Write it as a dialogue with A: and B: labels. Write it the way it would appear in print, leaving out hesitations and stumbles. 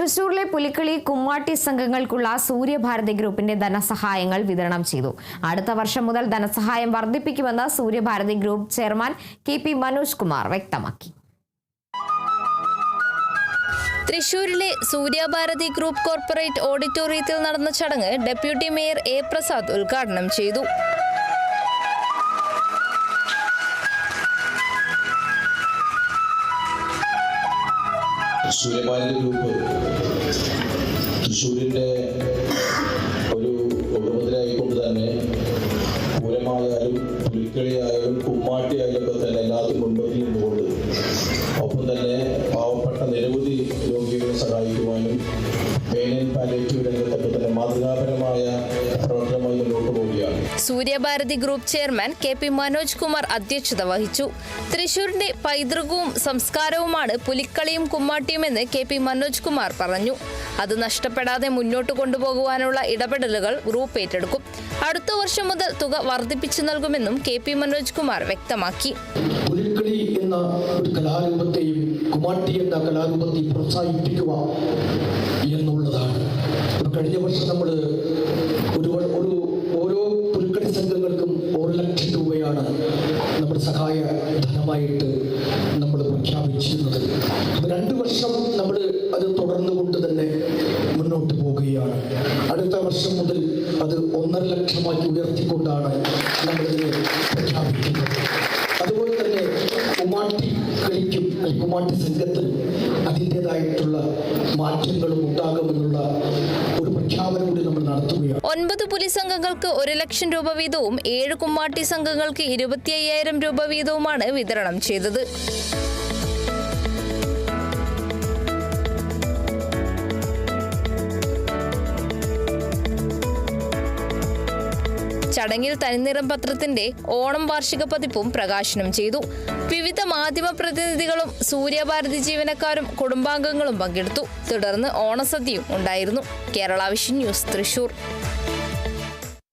A: തൃശൂരിലെ പുലിക്കളി കുമ്മാട്ടി സംഘങ്ങൾക്കുള്ള സൂര്യഭാരതി ഗ്രൂപ്പിന്റെ ധനസഹായങ്ങൾ വിതരണം ചെയ്തു. അടുത്ത വർഷം മുതൽ ധനസഹായം വർദ്ധിപ്പിക്കുമെന്ന് Suryabharathi group chairman KP Manoj Kumar വ്യക്തമാക്കി.
B: തൃശൂരിലെ സൂര്യഭാരതി ഗ്രൂപ്പ് കോർപ്പറേറ്റ് ഓഡിറ്റോറിയത്തിൽ നടന്ന ചടങ്ങ് ഡെപ്യൂട്ടി മേയർ A. പ്രസാദ് ഉദ്ഘാടനം ചെയ്തു.
C: സൂര്യഭാരതി ഗ്രൂപ്പ് തൃശ്ശൂരിൻ്റെ ഒരു ഉപമുദ്രയായിക്കൊണ്ട് തന്നെ പൂരമായാലും പുലിക്കളിയായാലും കുമ്മാട്ടിയായാലും ഒക്കെ തന്നെ എല്ലാത്തിനും മുൻപന്തിൽ നിന്നുകൊണ്ട് ഒപ്പം തന്നെ പാവപ്പെട്ട നിരവധി രോഗികളെ സഹായിക്കുവാനും പെയിൻ പാലിയേറ്റീവ് രംഗത്തൊക്കെ തന്നെ മാതൃകാപരമായ പ്രവർത്തനമായി മുന്നോട്ട് പോവുകയാണ്.
B: Suryabharathi group chairman KP Manoj Kumar അധ്യക്ഷത വഹിച്ചു. തൃശൂരിന്റെ പൈതൃകവും സംസ്കാരവുമാണ് പുലിക്കളിയും കുമ്മാട്ടിയുമെന്ന് KP മനോജ് കുമാർ പറഞ്ഞു. അത് നഷ്ടപ്പെടാതെ മുന്നോട്ട് കൊണ്ടുപോകുവാനുള്ള ഇടപെടലുകൾ ഗ്രൂപ്പ് ഏറ്റെടുക്കും. അടുത്ത വർഷം മുതൽ തുക വർദ്ധിപ്പിച്ചു നൽകുമെന്നും KP മനോജ് കുമാർ വ്യക്തമാക്കി.
D: പുലിക്കളി എന്ന ഒരു കലാരൂപത്തെയും കുമ്മാട്ടി എന്ന കലാരൂപത്തെയും പ്രോത്സാഹിപ്പിക്കുക എന്നുള്ളതാണ്. കഴിഞ്ഞ വർഷം നമ്മൾ ഓരോ പുലിക്കളി സംഘങ്ങൾക്കും 1 ലക്ഷം രൂപയാണ് നമ്മുടെ സഹായ ധനമായിട്ട് നമ്മൾ പ്രഖ്യാപിച്ചിരുന്നത്. അപ്പോൾ 2 വർഷം നമ്മൾ അത് തുടർന്നുകൊണ്ട് തന്നെ മുന്നോട്ട് പോവുകയാണ്. അടുത്ത വർഷം മുതൽ അത് 1.5 ലക്ഷമാക്കി ഉയർത്തിക്കൊണ്ടാണ് നമ്മളിതിനെ പ്രഖ്യാപിക്കുന്നത്. അതുപോലെ തന്നെ കുമ്മാട്ടി കളിക്കും കുമ്മാട്ടി സംഘത്തിൽ അതിൻ്റെതായിട്ടുള്ള മാറ്റങ്ങളും ഉണ്ടാകുമെന്നുള്ള ഒരു പ്രഖ്യാപനം കൂടി നമ്മൾ നടത്തുകയാണ്.
B: 9 പുലി സംഘങ്ങൾക്ക് 1 ലക്ഷം രൂപ വീതവും 7 കുമ്മാട്ടി സംഘങ്ങൾക്ക് 25,000 രൂപ വീതവുമാണ് വിതരണം ചെയ്തത്. ചടങ്ങിൽ തനിനിറം പത്രത്തിന്റെ ഓണം വാർഷിക പതിപ്പും പ്രകാശനം ചെയ്തു. വിവിധ മാധ്യമ പ്രതിനിധികളും സൂര്യഭാരതി ജീവനക്കാരും കുടുംബാംഗങ്ങളും പങ്കെടുത്തു. തുടർന്ന് ഓണസദ്യയും ഉണ്ടായിരുന്നു. Kerala vision news, Thrissur.